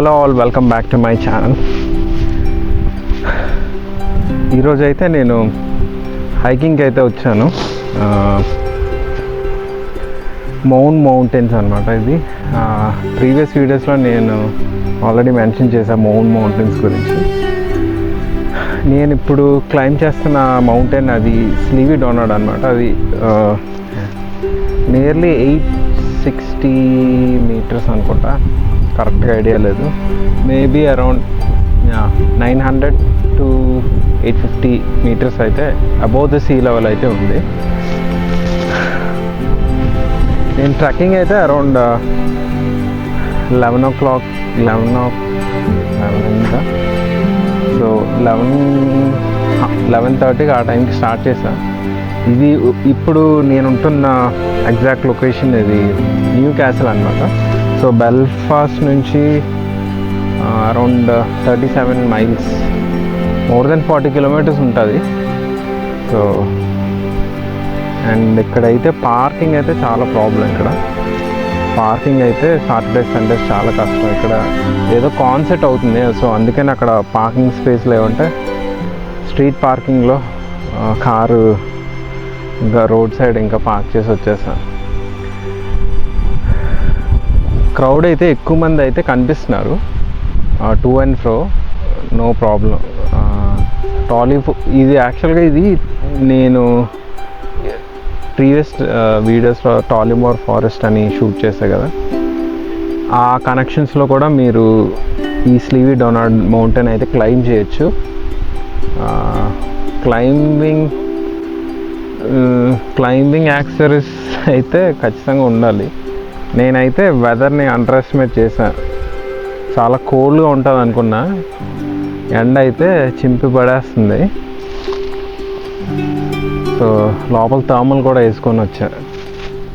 Hello all, welcome back to my channel. ఈరోజు అయితే నేను హైకింగ్కి అయితే వచ్చాను. మౌంటైన్స్ అనమాట. ఇది ప్రీవియస్ వీడియోస్లో నేను ఆల్రెడీ మెన్షన్ చేశాను మౌంటైన్స్ గురించి. నేను ఇప్పుడు క్లైంబ్ చేస్తున్న మౌంటైన్ అది స్లీవీ డోనార్డ్ అనమాట. అది నియర్లీ 860 meters అనుకుంటా, కరెక్ట్గా ఐడియా లేదు. మేబీ అరౌండ్ 900 to 850 meters అయితే అబౌవ్ ద సీ లెవెల్ అయితే ఉంది. నేను ట్రెక్కింగ్ అయితే అరౌండ్ 11 o'clock సో 11:30కి ఆ టైంకి స్టార్ట్ చేశాను. ఇది ఇప్పుడు నేను ఉంటున్న ఎగ్జాక్ట్ లొకేషన్ ఇది న్యూ క్యాసిల్ అనమాట. సో బెల్ఫాస్ట్ నుంచి around 37 miles, more than 40 kilometers ఉంటుంది. సో అండ్ ఇక్కడైతే పార్కింగ్ అయితే చాలా ప్రాబ్లం. ఇక్కడ పార్కింగ్ అయితే సాటర్డే సండేస్ చాలా కష్టం. ఇక్కడ ఏదో కాన్సెప్ట్ అవుతుంది, సో అందుకని అక్కడ పార్కింగ్ స్పేస్ లేవంటే స్ట్రీట్ పార్కింగ్లో కారు ఇంకా రోడ్ సైడ్ ఇంకా పార్క్ చేసి వచ్చేసాను. క్రౌడ్ అయితే ఎక్కువ మంది అయితే కనిపిస్తున్నారు, to and fro, no problem. ఇది యాక్చువల్గా ఇది నేను ప్రీవియస్ వీడియోస్లో టాలీమోర్ ఫారెస్ట్ అని షూట్ చేసా కదా, ఆ కనెక్షన్స్లో కూడా మీరు ఈ స్లీవీ డోనార్డ్ మౌంటైన్ అయితే క్లైంబ్ చేయొచ్చు. క్లైంబింగ్ యాక్సెసరీస్ అయితే ఖచ్చితంగా ఉండాలి. నేనైతే వెదర్ని అండర్ ఎస్టిమేట్ చేశాను. చాలా కోల్డ్గా ఉంటుంది అనుకున్నా, ఎండ అయితే చింపి పడేస్తుంది. సో లోపల థర్మల్ కూడా వేసుకొని వచ్చా.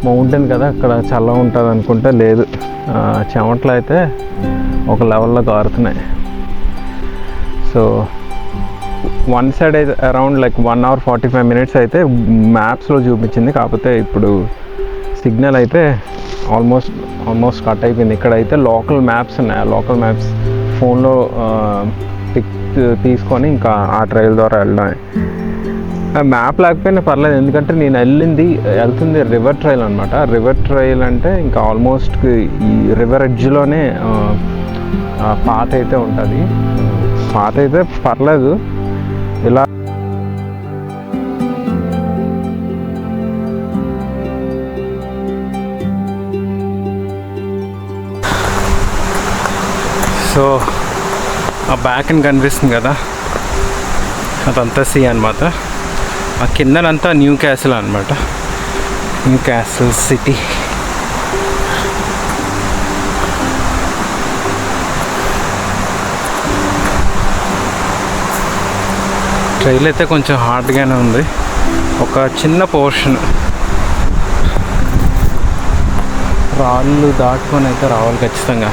మౌంటైన్ కదా, అక్కడ చల్లగా ఉంటుంది అనుకుంటే లేదు, చెమటలు అయితే ఒక లెవెల్లో కారుతున్నాయి. సో వన్ సైడ్ అయితే అరౌండ్ 1 hour 45 minutes అయితే మ్యాప్స్లో చూపించింది. కాకపోతే ఇప్పుడు సిగ్నల్ అయితే ఆల్మోస్ట్ కట్ అయిపోయింది. ఇక్కడైతే లోకల్ మ్యాప్స్ ఉన్నాయి. లోకల్ మ్యాప్స్ ఫోన్లో పిక్ తీసుకొని ఇంకా ఆ ట్రైల్ ద్వారా వెళ్ళడం. మ్యాప్ లేకపోయినా పర్లేదు, ఎందుకంటే నేను వెళ్తుంది రివర్ ట్రైల్ అనమాట. రివర్ ట్రైల్ అంటే ఇంకా ఆల్మోస్ట్ ఈ రివర్ ఎడ్జ్లోనే పాత్ అయితే ఉంటుంది. పాత్ అయితే పర్లేదు. ఇలా సో ఆ బ్యాక్ అని కనిపిస్తుంది కదా, అదంతా సీ అనమాట. ఆ కిందనంతా న్యూ క్యాసిల్ అనమాట, న్యూ క్యాసిల్ సిటీ. ట్రైల్ అయితే కొంచెం హార్డ్గానే ఉంది. ఒక చిన్న పోర్షన్ రాళ్ళు దాటుకొని అయితే రావాలి ఖచ్చితంగా.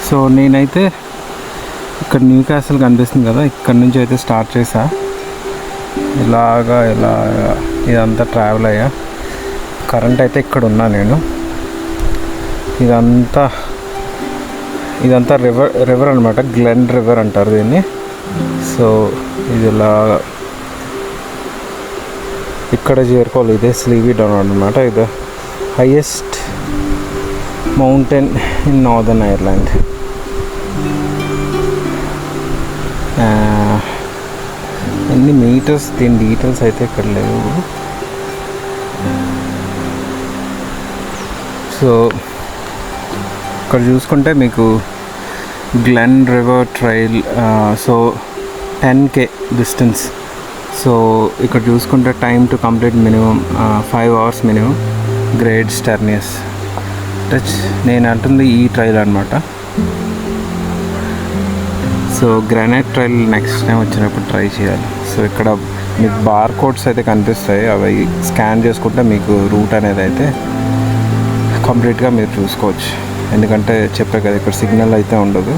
సో నేనైతే ఇక్కడ న్యూ క్యాసిల్ కనిపిస్తుంది కదా, ఇక్కడ నుంచి అయితే స్టార్ట్ చేసా. ఇలాగా ఇదంతా ట్రావెల్ అయ్యా. కరెంట్ అయితే ఇక్కడ ఉన్నా నేను. ఇదంతా రివర్ అనమాట, గ్లెన్ రివర్ అంటారు దీన్ని. సో ఇది ఇలా ఇక్కడ చేరుకోవాలి. ఇదే స్లీవీ డౌన్ అనమాట. ఇది highest mountain in Northern Ireland. ఎన్ని మీటర్స్ దీని డీటెయిల్స్ అయితే ఇక్కడ లేవు. సో ఇక్కడ చూసుకుంటే మీకు Glen River trail, so 10K distance. So ఇక్కడ చూసుకుంటే time to complete minimum 5 hours minimum. Great strenuous touch నేను అంటుంది ఈ ట్రైల్ అనమాట. So granite trail next time వచ్చినప్పుడు ట్రై చేయాలి. సో ఇక్కడ మీకు బార్ కోడ్స్ అయితే కనిపిస్తాయి, అవి స్కాన్ చేసుకుంటే మీకు రూట్ అనేది అయితే కంప్లీట్గా మీరు చూసుకోవచ్చు. ఎందుకంటే చెప్పే కదా ఇక్కడ సిగ్నల్ అయితే ఉండదు.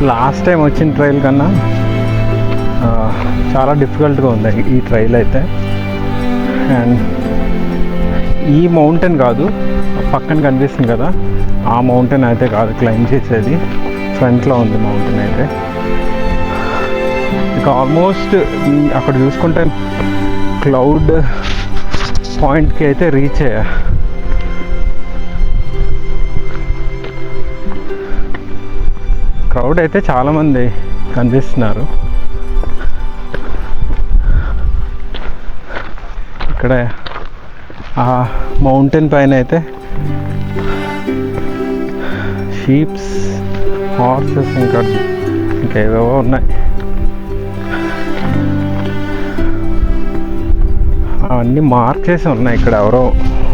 లాస్ట్ టైం వచ్చిన ట్రైల్ కన్నా చాలా డిఫికల్ట్గా ఉంది ఈ ట్రైల్ అయితే. అండ్ ఈ మౌంటైన్ కాదు, పక్కన కనిపిస్తుంది కదా ఆ మౌంటైన్ అయితే కాదు క్లైంబ్ చేసేది, ఫ్రంట్లో ఉంది మౌంటైన్ అయితే. ఇక ఆల్మోస్ట్ అక్కడ చూసుకుంటే క్లౌడ్ పాయింట్కి అయితే రీచ్ అయ్యా. క్రౌడ్ అయితే చాలామంది కనిపిస్తున్నారు. ఇక్కడ ఆ మౌంటైన్ పైన అయితే షీప్స్, హార్సెస్ ఇంకేవేవో ఉన్నాయి. అవన్నీ మార్క్ చేసి ఉన్నాయి. ఇక్కడ ఎవరో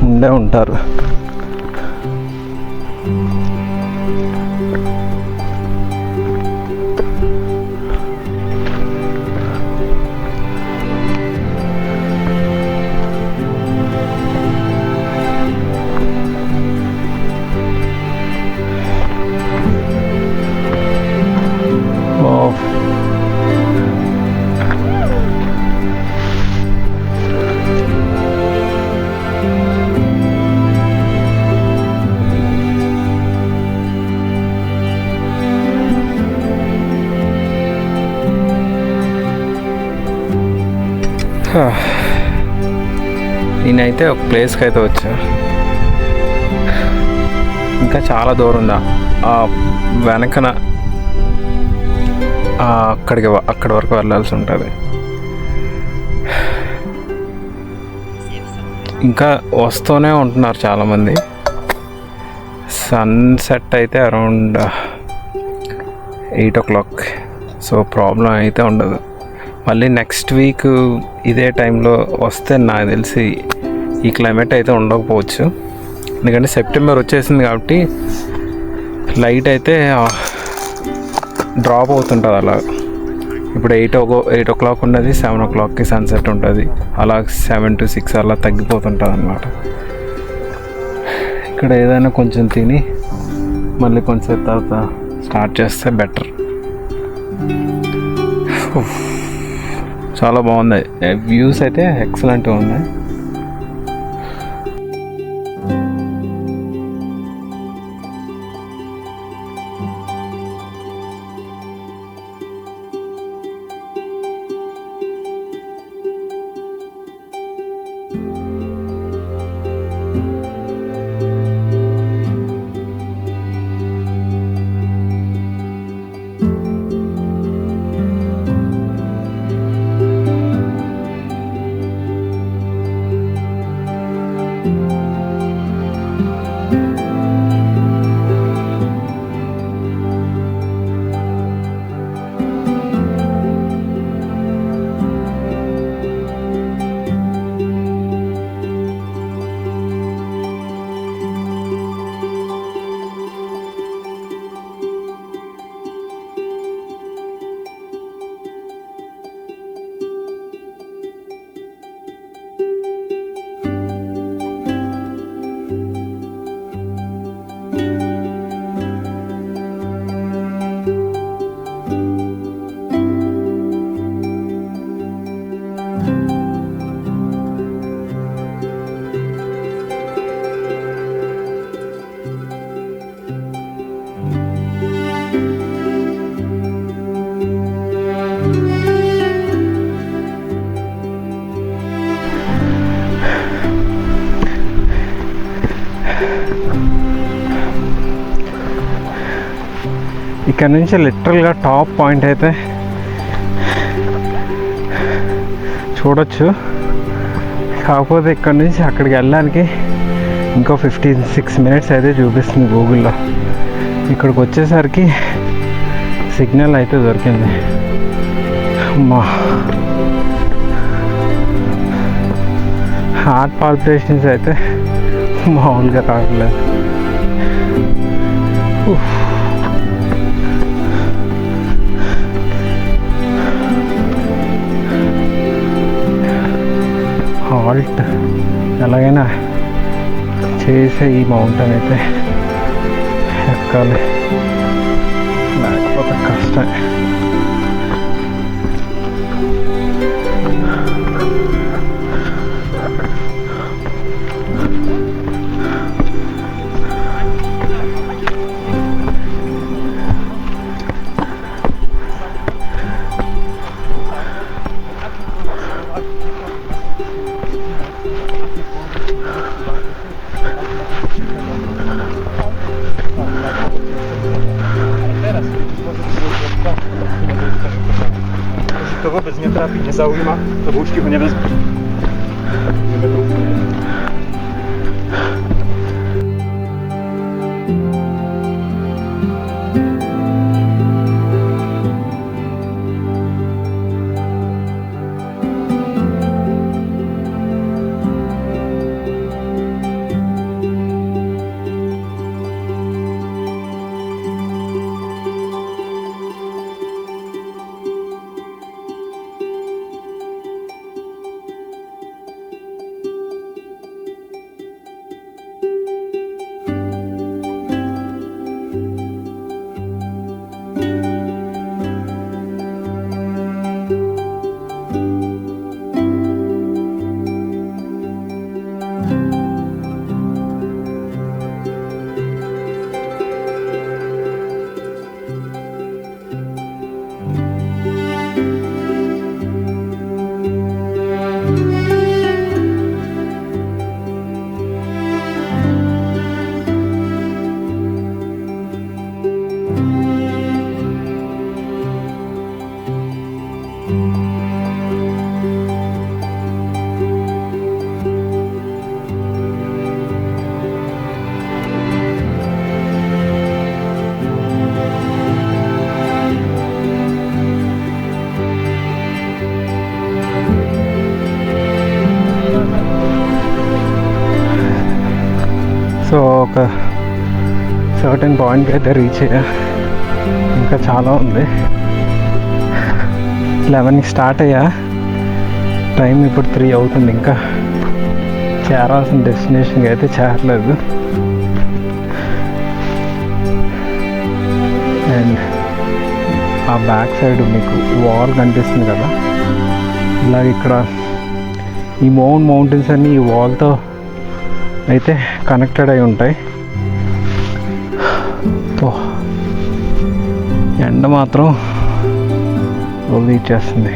ఉండే ఉంటారు. నేనైతే ఒక ప్లేస్కి అయితే వచ్చా. ఇంకా చాలా దూరం ఉందా వెనకన, అక్కడి వరకు వెళ్ళాల్సి ఉంటుంది. ఇంకా వస్తూనే ఉంటున్నారు చాలామంది. సన్సెట్ అయితే అరౌండ్ 8 o'clock. సో ప్రాబ్లం అయితే ఉండదు. మళ్ళీ నెక్స్ట్ వీక్ ఇదే టైంలో వస్తే నాకు తెలిసి ఈ క్లైమేట్ అయితే ఉండకపోవచ్చు. ఎందుకంటే సెప్టెంబర్ వచ్చేసింది కాబట్టి లైట్ అయితే డ్రాప్ అవుతుంటుంది అలా. ఇప్పుడు 8 o'clock ఉన్నది, 7 o'clockకి సన్సెట్ ఉంటుంది. అలా 7 to 6 అలా తగ్గిపోతుంటుంది అన్నమాట. ఇక్కడ ఏదైనా కొంచెం తిని మళ్ళీ కొంచెం తర్వాత స్టార్ట్ చేస్తే బెటర్. చాలా బాగుంది, వ్యూస్ అయితే ఎక్సలెంట్గా ఉన్నాయి. ఇక్కడ నుంచి లిటరల్గా టాప్ పాయింట్ అయితే చూడొచ్చు. కాకపోతే ఇక్కడ నుంచి అక్కడికి వెళ్ళడానికి ఇంకో 56 మినిట్స్ అయితే చూపిస్తుంది గూగుల్లో. ఇక్కడికి వచ్చేసరికి సిగ్నల్ అయితే దొరికింది. అమ్మా, హార్ట్ పాల్పిటేషన్స్ అయితే మామూలుగా రావట్లేదు. హాల్ట్ ఎలాగైనా చేసే ఈ మౌంటైన్ అయితే ఎక్కాలి, లేకపోతే కష్టం. To wobec nie trafi, nie zaujma, to włóczki go nie wezmą. Nie będą. So ఒక సర్టెన్ పాయింట్కి అయితే రీచ్ అయ్యా. ఇంకా చాలా ఉంది. 11కి స్టార్ట్ అయ్యా, టైం ఇప్పుడు 3 అవుతుంది. ఇంకా చేరాల్సిన డెస్టినేషన్కి అయితే చేరలేదు. ఆ బ్యాక్ సైడ్ మీకు వాల్ కనిపిస్తుంది కదా, ఇలాగ ఇక్కడ ఈ మౌంటైన్స్ అన్నీ ఈ వాల్తో అయితే కనెక్టెడ్ అయి ఉంటాయి. ఎండ మాత్రం రోజు ఇచ్చేస్తుంది.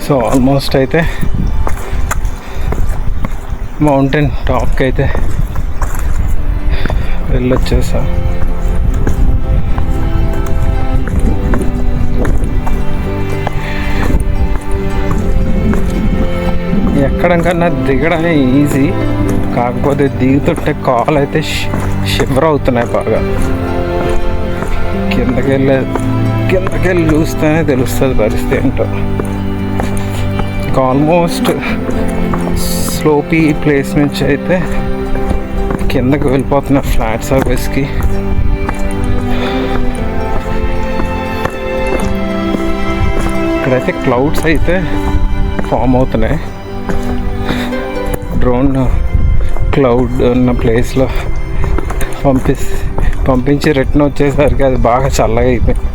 సో ఆల్మోస్ట్ అయితే మౌంటైన్ టాప్కి అయితే వెళ్ళొచ్చేసా. ఎక్కడం కన్నా దిగడమే ఈజీ, కాకపోతే దిగుతుంటే కాలు అయితే షివర్ అవుతున్నాయి బాగా. కిందకెళ్ళి చూస్తేనే తెలుస్తుంది పరిస్థితి ఏంటో. ఆల్మోస్ట్ స్లోపీ ప్లేస్ నుంచి అయితే కిందకి వెళ్ళిపోతున్న ఫ్లాట్ సర్ఫేస్కి. ఇక్కడైతే క్లౌడ్స్ అయితే ఫామ్ అవుతున్నాయి. డ్రోన్ క్లౌడ్ ఉన్న ప్లేస్లో పంపించి రిటర్న్ వచ్చేసరికి అది బాగా చల్లగా అయిపోయింది.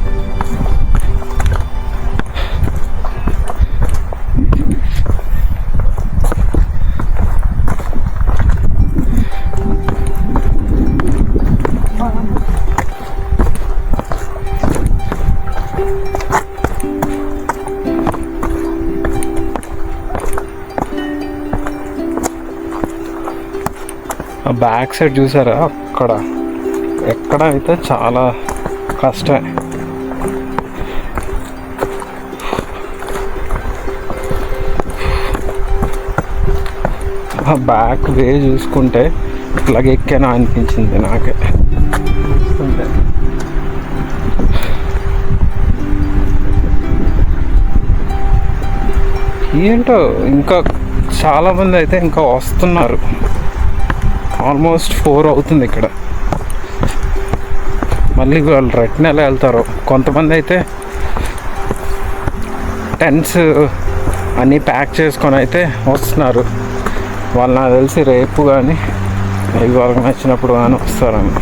బ్యాక్ సైడ్ చూసారా, అక్కడ ఎక్కడ అయితే చాలా కష్టం. ఆ బ్యాక్ వే చూసుకుంటే ఇట్లాగ ఎక్కానా అనిపించింది నాకే. ఏంటో ఇంకా చాలామంది అయితే ఇంకా వస్తున్నారు. ఆల్మోస్ట్ 4 అవుతుంది ఇక్కడ. మళ్ళీ వాళ్ళు రిటర్న్ ఎలా వెళ్తారో. కొంతమంది అయితే టెంట్స్ అన్నీ ప్యాక్ చేసుకొని అయితే వస్తున్నారు. వాళ్ళు నాకు తెలిసి రేపు కానీ వాళ్ళకి నచ్చినప్పుడు కానీ వస్తారని.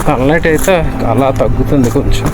సన్లైట్ అయితే అలా తగ్గుతుంది కొంచెం.